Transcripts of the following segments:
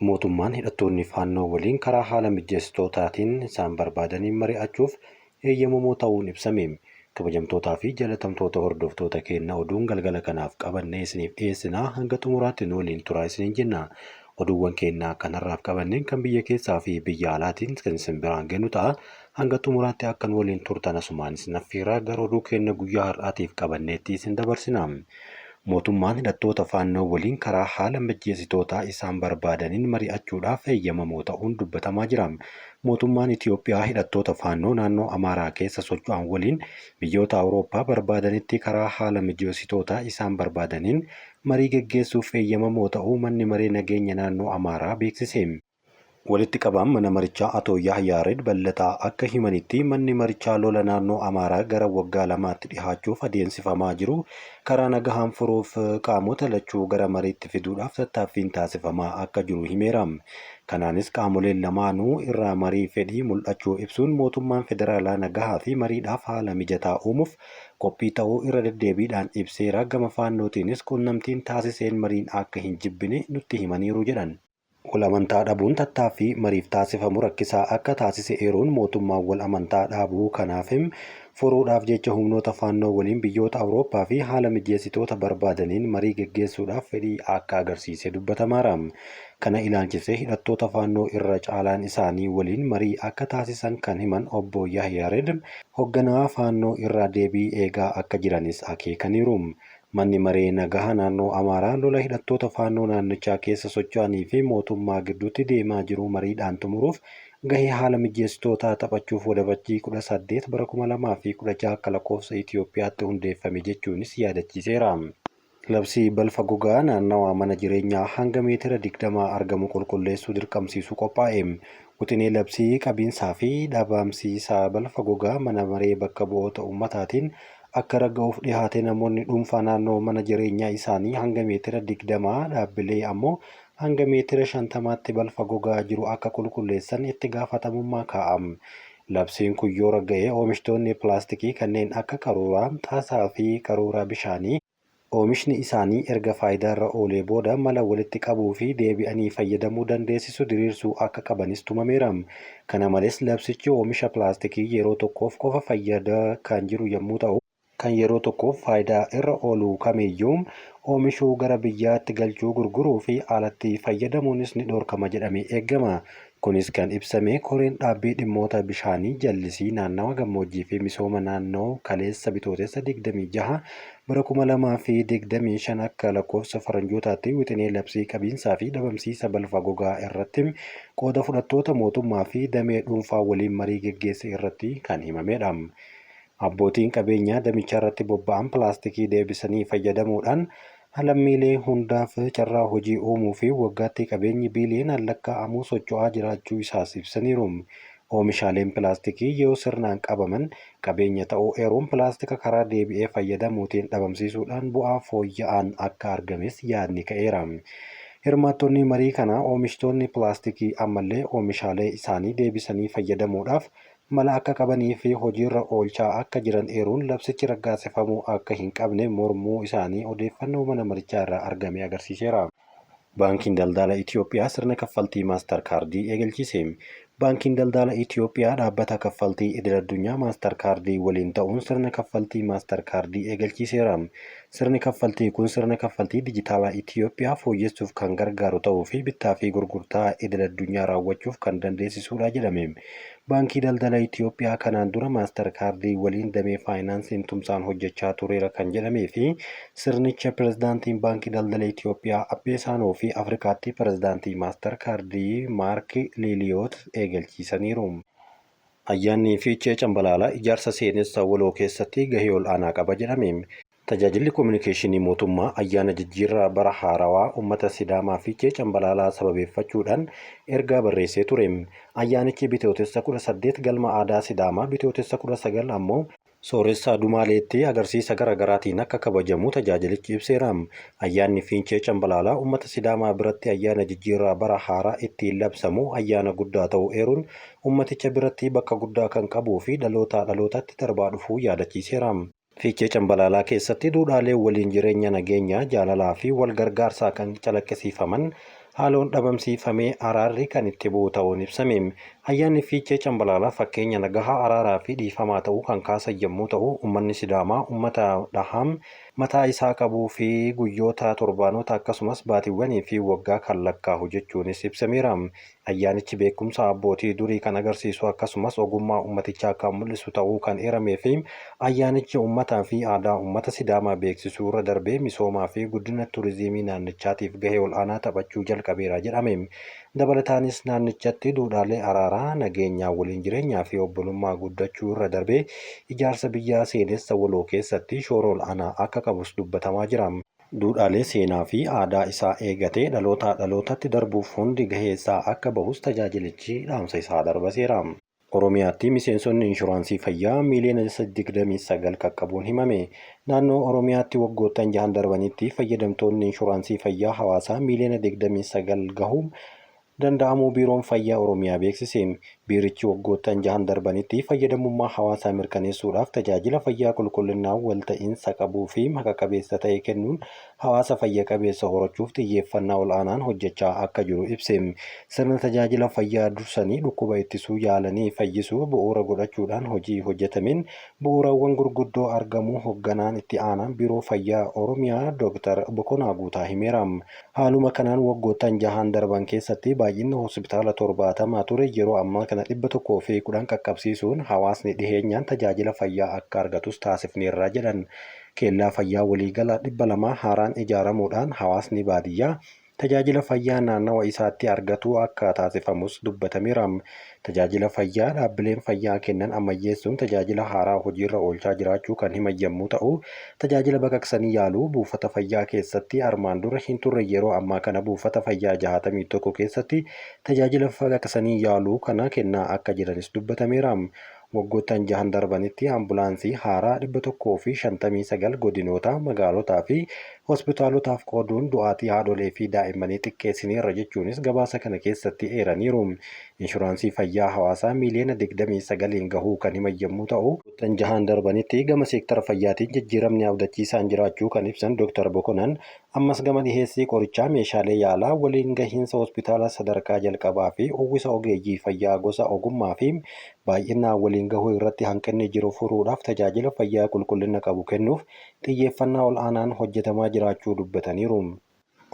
Mootummaan hidhattoonni faannoo waliin karaa haala mijeessitootaatiin isaan barbaadaniin mari'achuuf eeyyamamoo ta'uun ibsame. Kabajamtootaa fi jaalatamtoota hordoftoota keenya oduun galgala kanaaf qabannee isiniif dhiyeessinaa hanga xumuraatti nu waliin turaa isiniin jenna. Oduuwwan keenya kanarraaf qabanneen kan biyya keessaa fi biyya alaatiin kan isin biraan geenyu ta'a. Hanga xumuraatti akka nu waliin turtan asumaan isin affeeraa gara oduu keenya guyyaa har'aatiif qabanneetti isin dabarsina. Mootummaan hidhattoota faannoo waliin karaa haala mijeessitootaa isaan barbaadaniin mari'achuudhaaf eeyyamamoo ta'uun dubbatamaa jira. Mootummaan Itiyoophiyaa hidhattoota faannoo naannoo Amaaraa keessa socho'an waliin biyyoota Awurooppaa barbaadanitti karaa haala mijeessitootaa isaan barbaadaniin marii geggeessuuf eeyyamamoo ta'uu manni maree nageenya naannoo Amaaraa beeksise. Walitti qabaan mana marichaa Atoo Yahiyaared Ballataa akka himanitti manni marichaa lola naannoo Amaaraa gara waggaa lamaatti dhihaachuuf adeemsifamaa jiru karaa nagahaan furuuf qaamota lachuu gara mariitti fiduudhaaf tattaaffiin taasifamaa akka jiru himeera. Kanaanis qaamoleen lamaanuu irraa marii fedhii mul'achuu ibsuun mootummaan federaalaa nagahaa fi mariidhaaf haala mijataa uumuuf qophii ta'uu irra deddeebiidhaan ibseera. Gama faannootiinis quunnamtiin taasiseen mariin akka hin jibbine nutti himaniiru jedhan. Wal amantaa dhabuun tattaaffii mariif taasifamu rakkisaa akka taasise eeruun mootummaan wal amantaa dhabuu kanaaf furuudhaaf jecha humnoota faannoo waliin biyyoota Awurooppaa fi haala mijeessitoota barbaadaniin marii geggeessuudhaaf fedhii akka agarsiise dubbatamaara. Kana ilaalchisee hidhattoota faannoo irra caalaan isaanii waliin marii akka taasisan kan himan obbo Yahiyaared hoogganaa faannoo irraa deebii eegaa akka jiranis akeekaniiru. Manni maree nagahaa naannoo Amaaraa lola hidhattoota faannoo naannichaa keessa socho'anii fi mootummaa gidduutti deemaa jiru mariidhaan xumuruuf gahee haala mijeessitootaa taphachuuf walabajjii 18 bara 2016 akka lakkoofsa Itiyoophiyaatti hundeeffame jechuunis yaadachiiseera. Labsii balfa gogaa naannawaa mana jireenyaa hanga meetira 20 argamu qulqulleessuu dirqamsiisuu qophaa'e. Wixinee labsii qabiinsaa fi dhaabamsiisaa balfa gogaa mana maree bakka bu'oota uummataatiin akka raga'uuf dhihaate namoonni dhuunfaa naannoo mana jireenyaa isaanii hanga meetira 20 dhaabbilee ammoo hanga meetira 50tti balfa gogaa jiru akka qulqulleessan itti gaafatamummaa kaa'am. Labsiin kun yoo raga'e oomishtoonni pilaastikii kanneen akka qaruuraa, xaasaa fi qaruuraa bishaanii oomishni isaanii erga faayidaarra oolee booda mala walitti qabuu fi deebi'anii fayyadamuu dandeessisu diriirsuu akka qabanis tumameera. Kana malees labsichi oomisha pilaastikii yeroo tokkoof qofa fayyadaa kan jiru yommuu ta'u, kan yeroo tokkoof faayidaa irra oolu kamiyyuu oomishuu gara biyyaatti galchuu gurguruu fi alatti fayyadamuunis ni dhorkama jedhamee eegama. Kunis kan ibsame koreen dhaabbii dhimmoota bishaanii jallisii naannawa gammoojjii fi misooma naannoo kaleessa bitootessa 26 bara 2025 akka lakkoofsa faranjootaatti wixinee labsii qabiinsaa fi dhabamsiisa balfa gogaa irratti qooda fudhattoota mootummaa fi damee dhuunfaa waliin marii geggeesse irratti kan himamedha. Abbootiin qabeenyaa damicha irratti bobba'an pilaastikii deebisanii fayyadamuudhaan lammiilee hundaaf carraa hojii uumuu fi waggaatti qabeenyi biiliyoonaan lakkaa'amuu socho'aa jiraachuu isaas ibsaniiru. Oomishaaleen pilaastikii yoo sirnaan qabaman qabeenya ta'uu eeruun pilaastika karaa deebi'ee fayyadamuutiin dhabamsiisuudhaan bu'aa fooyya'aan akka argames yaadni ka'eera. Hirmaattonni marii kanaa oomishtoonni pilaastikii ammallee oomishaalee isaanii deebisanii fayyadamuudhaaf mala akka qabanii fi hojiirra oolchaa akka jiran eeruun labsichi raggaasifamuu akka hin qabne mormuu isaanii odeeffannoo mana marichaa irraa argame agarsiiseera. Baankiin daldala Itiyoophiyaa sirna kaffaltii maastar kaardii eegalchiise. Baankiin daldala Itiyoophiyaa dhaabbata kaffaltii idil-addunyaa maastar kaardii waliin ta'uun sirna kaffaltii maastar kaardii eegalchiiseera. Sirni kaffaltii kun sirna kaffaltii dijitaalaa Itiyoophiyaa fooyyessuuf kan gargaaru ta'uu fi bittaa fi gurgurtaa idil-addunyaa raawwachuuf kan dandeessisudha jedhame. Baankii daldala Itiyoophiyaa kanaan dura maastar kaardii waliin damee faayinaansiin tumsaan hojjechaa tureera kan jedhamee fi sirnicha pirezidaantiin baankii daldala Itiyoophiyaa Abbeesaanoo fi Afrikaatti pirezidaantii maastar kaardii Maark Liiliyoot eegalchiisaniiru. Ayyaanni fiichee cambalaalaa ijaarsa seenessa waloo keessatti gahee ol'aanaa qaba jedhame. Tajaajilli kominikeeshinii mootummaa ayyaana jijjiirraa bara haarawaa uummata Sidaamaa fiichee cambalaalaa sababeeffachuudhaan ergaa barreessee ture. Ayyaanichi bitootessa 18 galma aadaa Sidaamaa, bitootessa 19 ammoo sooressaa Dumaaleetti agarsiisa garaagaraatiin akka kabajamu tajaajilichi ibseera. Ayyaanni fiichee cambalaalaa uummata Sidaamaa biratti ayyaana jijjiirraa bara haaraa ittiin labsamu ayyaana guddaa ta'uu eeruun uummaticha biratti bakka guddaa kan qabuu fi dhalootaa dhalootatti darbaa dhufuu yaadachiiseera. Fiichee cambalaalaa keessatti duudhaalee waliin jireenya nageenyaa, jaalalaa fi wal gargaarsaa kan calaqqisiifaman haaloon dhabamsiifamee araarri kan itti bu'u ta'uun ibsame. Ayyaanni Fiichee Cambalaalaa fakkeenya nagahaa, araaraa fi dhiifamaa ta'uu kan kaasan yommuu ta'u, uummanni Sidaamaa uummata dhaham mataa isaa qabuu fi guyyoota, torbaanota akkasumas baatiiwwanii fi waggaa kan lakkaa'u jechuunis ibsameera. Ayyaanichi beekumsa abbootii durii kan agarsiisu akkasumas ogummaa uummatichaa kan mul'isu ta'uu kan eeramee fi ayyaanichi uummataa fi aadaa uummata Sidaamaa beeksisuu irra darbee misoomaa fi guddina turizimii naannichaatiif gahee ol'aanaa taphachuu jalqabeera jedhame. Dabalataanis naannichatti duudhaalee araaraa, nageenyaa, waliin jireenyaa fi obbolummaa guddachuu irra darbee ijaarsa biyyaa seenessa waloo keessatti shoora ol'aanaa akka qabus dubbatamaa jira. Duudhaalee seenaa fi aadaa isaa eegatee dhalootaa dhalootatti darbuuf hundi gahee isaa akka bahus tajaajilichi dhaamsa isaa darbaseera. Oromiyaatti miseensonni inshuraansii fayyaa miiliyoona 29 qaqqabuun himame. Naannoo Oromiyaatti waggoottan 6 darbanitti fayyadamtoonni inshuraansii fayyaa hawaasaa miiliyoona 29 gahuu danda'amuu biiroon fayyaa Oromiyaa beeksise. Biirichi waggoottan 6 darbanitti fayyadamummaa hawaasaa mirkaneessuudhaaf tajaajila fayyaa qulqullinaa walta'iinsa qabuu fi maqa qabeessa ta'e kennuun hawaasa fayya qabeessa horachuuf xiyyeeffannaa ol'aanaan hojjechaa akka jiru ibse. Sirna tajaajila fayyaa dursanii dhukkuba ittisuu yaalanii fayyisuu bu'uura godhachuudhaan hojii hojjetameen bu'uurawwan gurguddoo argamuu hoogganaan itti aanaan biiroo fayyaa Oromiyaa Dr. Bokonaa Guutaa himeera. Haaluma kanaan waggoottan 6 darban keessatti baay'inni hospitaala 70 ture yeroo ammaa kana 110 qaqqabsiisuun hawaasni dhiheenyaan tajaajila fayyaa akka argatus taasifneerra jedhan. Keellaa fayyaa waliigalaa 200 haaraan ijaaramuudhaan hawaasni baadiyyaa tajaajila fayyaa naannawa isaatti argatu akka taasifamus dubbatameera. Tajaajila fayyaa dhaabbileen fayyaa kennan ammayyeessuun tajaajila haaraa hojiirra oolchaa jiraachuu kan himan yommuu ta'u, tajaajila baqaqsanii yaaluu buufata fayyaa keessatti armaan dura hin turre yeroo ammaa kana buufata fayyaa 61 keessatti tajaajila baqaqsanii yaaluu kana kennaa akka jiranis dubbatameera. Waggoottan 6 darbanitti ambulaansii haaraa 159 godinoota, magaalotaa fi hospitaalotaaf qooduun du'aatii haadholee fi daa'immanii xiqqeessineerra jechuunis gabaasa kana keessatti eeraniiru. Inshuraansii fayyaa hawaasaa miiliyoona 29 gahuu kan himan yommuu ta'u, waggoottan 6 darbanitti gama seektara fayyaatiin jijjiiramni abdachiisaan jiraachuu kan ibsan Dr. Bokonan ammas gama dhiheessii qorichaa, meeshaalee yaalaa, waliin gahiinsa hospitaala sadarkaa jalqabaa fi uwwisa ogeeyyii fayyaa gosa ogummaa fi baay'inaan waliin gahuu irratti hanqinni jiru furuudhaaf tajaajila fayyaa qulqullina qabu kennuuf xiyyeeffannaa ol'aanaan hojjetamaa jiraachuu dubbataniiru.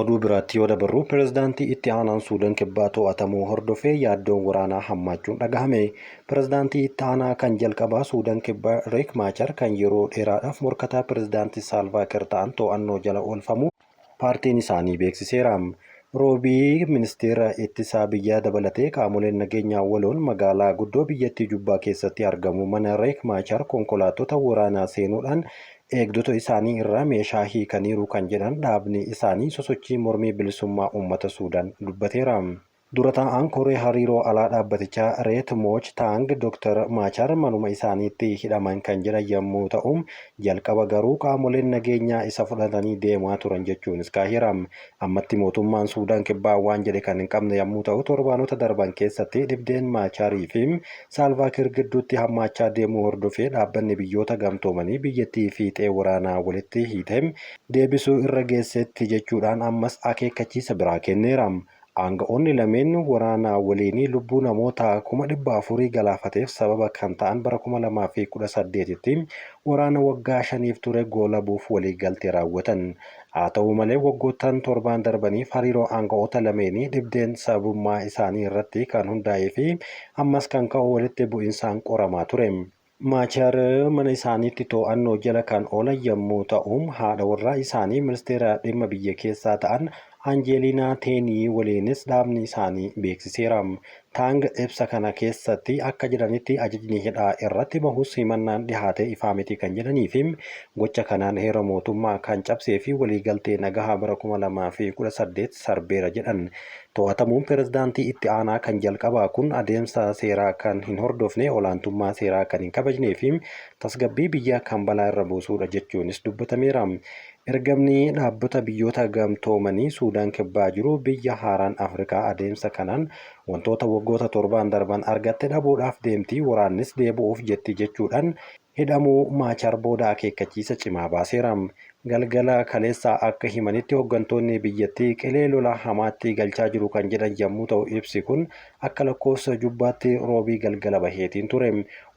Oduu biraatti yoo dabarru pirezidaantii itti aanaan Suudaan Kibbaa to'atamuu hordofee yaaddoon waraanaa hammaachuun dhagahame. Pirezidaantii itti aanaa kan jalqabaa Suudaan Kibbaa Riek Maachar kan yeroo dheeraadhaaf morkataa pirezidaantii Saalvaa Kiir ta'an to'annoo jala oolfamu paartiin isaanii beeksiseera. Roobii ministeera ittisaa biyyaa dabalatee qaamoleen nageenyaa waloon magaalaa guddoo biyyattii Jubbaa keessatti argamu mana Riek Maachar konkolaattota waraanaa seenuudhaan eegdota isaanii irraa meeshaa hiikaniiru kan jedhan dhaabni isaanii sosochii mormii bilisummaa uummata Suudaan dubbateera. Dura taa'aan koree hariiroo alaa dhaabbatichaa Reet Mooch Taang Dr. Maachar manuma isaaniitti hidhaman kan jedhan yommuu ta'u, jalqaba garuu qaamoleen nageenyaa isa fudhatanii deemaa turan jechuunis kaaheera. Ammatti mootummaan Suudaan Kibbaa waan jedhe kan hin qabne yommuu ta'u, torbaanota darban keessatti dhibdeen Maacharii fi Saalvaa Kiir gidduutti hammaachaa deemuu hordofee dhaabbanni biyyoota gamtoomanii biyyattii fiixee waraanaa walitti hiitee deebisuu irra geessetti jechuudhaan ammas akeekkachiisa biraa kenneera. Aanga'oonni lameen waraanaa waliinii lubbuu namoota 400,000 galaafateef sababa kan ta'an bara 2018tti waraana waggaa 5 ture goolabuuf waliigaltee raawwatan. Haa ta'u malee waggoottan 7 darbaniif hariiroo aanga'oota lameenii dhibdeen sabummaa isaanii irratti kan hundaa'ee fi ammas kan ka'u walitti bu'insaan qoramaa ture. Maachar mana isaaniitti to'annoo jala kan oolan yommuu ta'u, haadha warraa isaanii ministeera dhimma biyya keessaa ta'an Anjeelinaa Teenii waliinis dhaabni isaanii beeksiseera. Taang ibsa kana keessatti akka jedhanitti ajajni hidhaa irratti bahus himannaan dhihaate ifaa miti kan jedhanii fi gocha kanaan heera mootummaa kan cabsee fi waliigaltee nagahaa bara 2018 sarbeera jedhan. To'atamuun pirezidaantii itti aanaa kan jalqabaa kun adeemsa seeraa kan hin hordofne, olaantummaa seeraa kan hin kabajnee fi tasgabbii biyyaa kan balaa irra buusuudha jechuunis dubbatameera. Ergamni dhaabbata biyyoota gamtoomanii Suudaan Kibbaa jiru biyya haaraan Afrikaa adeemsa kanaan wantoota waggoota 7 darban argatte dhabuudhaaf deemtii, waraannis deebi'uuf jetti jechuudhaan hidhamuu Maachar booda akeekkachiisa cimaa baaseera. galgala kaleessaa akka himanitti hooggantoonni biyyattii qilee lola hamaatti galchaa jiru kan jedhan yommuu ta'u ibsi kun akka lakkoofsa jubbaatti roobii galgala baheetiin ture.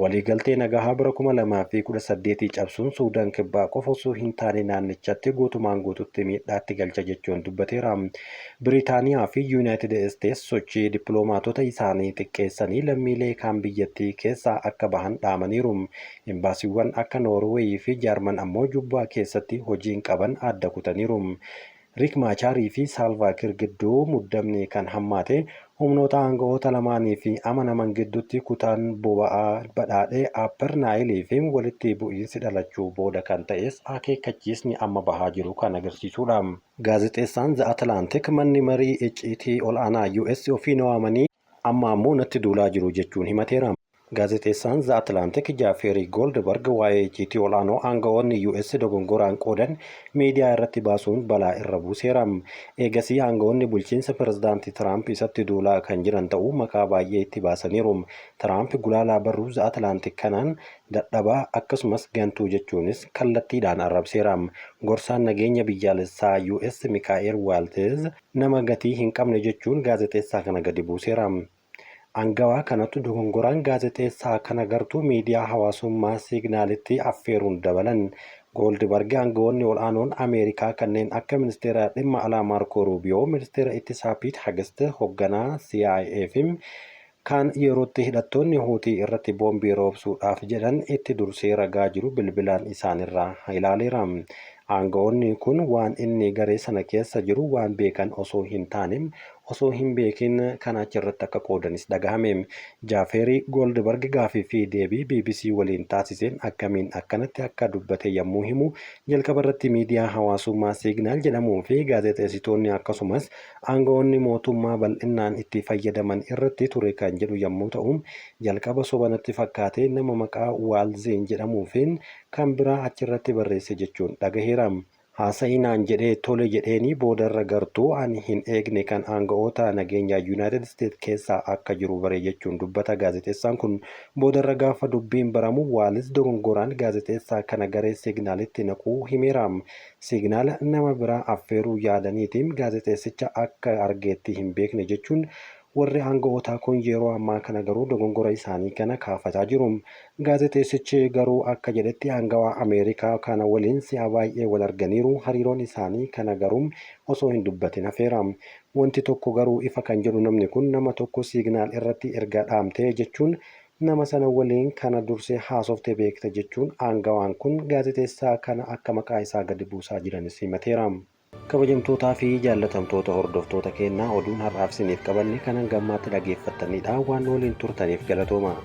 Waliigaltee nagahaa bara 2018 cabsuun Suudaan kibbaa qofa osoo hin taane naannichatti guutumaan guututti miidhaatti galcha jechuun dubbateera. Biriitaaniyaa fi Yuunaayitid Isteets sochii dippiloomaatota isaanii xiqqeessanii lammiilee kaan biyyattii keessaa akka bahan dhaamaniiru. Imbaasiiwwan akka Noorweeyii fi Jaarman ammoo jubbaa keessatti hojiin qaban adda kutaniiru. Riek Machaarii fi Saalvaa Kiir gidduu muddamni kan hammaate humnoota aangawoota lamaanii fi amanaman gidduutti kutaan boba'aa badhaadhee Apper Naayilii fi walitti bu'iinsi dhalachuu booda kan ta'es akeekkachiisni amma bahaa jiru kan agarsiisudha. Gaazexeessaan The Atlantic manni marii icciitii ol'aanaa US ofiin waamanii amma ammoo natti duulaa jiru jechuun himateera. Gaazexeessaan The Atlantic Jaaferii Goldberg waa'ee icciitii ol'aanoo aangawoonni US dogongoraan qoodan miidiyaa irratti baasuun balaa irra buuseera. Eegasii aangawoonni bulchiinsa pirezidaantii Tiraamp isatti duulaa kan jiran ta'uu maqaa baay'ee itti baasaniiru. Tiraamp gulaalaa barruu The Atlantic kanaan dadhabaa akkasumas gantuu jechuunis kallattiidhaan arrabseera. Gorsaan nageenya biyyaalessaa US Mikaa'el Waalteez nama gatii hin qabne jechuun gaazexeessaa kana gadi buuseera. Angawaa kanattu dogongoraan gaazexeessaa kana gartuu miidiyaa hawaasummaa Siignaalitti affeeruun dabalan. Goldberg aangawoonni ol'aanoon Ameerikaa kanneen akka ministeera dhimma alaa Maarko Ruubiyoo, ministeera ittisaa Piit Hagest, hoogganaa CIA fi kan yerootti hidhattoonni Huutii irratti boombii roobsuudhaaf jedhan itti dursee ragaa jiru bilbilaan isaanirraa ilaaleera. Aangawoonni kun waan inni garee sana keessa jiru waan beekan osoo hin taane osoo hin beekin kan achirratti akka qoodanis dhagahame. Jaaferii Goldberg gaafii fi deebii BBC waliin taasiseen akkamiin akkanatti akka dubbate yommuu himu jalqaba irratti miidiyaa hawaasummaa Siignaal jedhamuu fi gaazexeessitoonni akkasumas aangawoonni mootummaa bal'inaan itti fayyadaman irratti ture kan jedhu yommuu ta'u jalqaba sobanatti fakkaatee nama maqaa Waalzeen jedhamuu fi kan biraa achirratti barreesse jechuun dhagaheera. Haasa'inaan jedhee tole jedheeni boodarra gartuu ani hin eegne kan aangawoota nageenyaa Yuunaayitid Isteets keessaa akka jiru bare jechuun dubbata gaazexeessaan kun. Boodarra gaafa dubbiin baramu Waaliz dogongoraan gaazexeessaa kana garee Siignaalitti naquu himeera. Siignaal nama biraa affeeruu yaadaniitiin gaazexeessicha akka argeetti hin beekne jechuun warri aanga'ootaa kun yeroo ammaa kana garuu dogongora isaanii kana kaafataa jiru. Gaazexeessichi garuu akka jedhetti aangawaa Ameerikaa kana waliin si'a baay'ee wal arganiiru. Hariiroon isaanii kana garuu osoo hin dubbatin hafeera. Wanti tokko garuu ifa kan jedhu namni kun nama tokko Siignaal irratti erga dhaamtee jechuun nama sana waliin kana dursee haasofte beekte jechuun aangawaan kun gaazexeessaa kana akka maqaa isaa gadi buusaa jiranis himateera. Kabajamtootaa fi jaallatamtoota hordoftoota keenyaa oduun har'aaf isiniif qabanne kanan gammaatti dhaggeeffattanidha. Waan waliin turtaniif galatooma.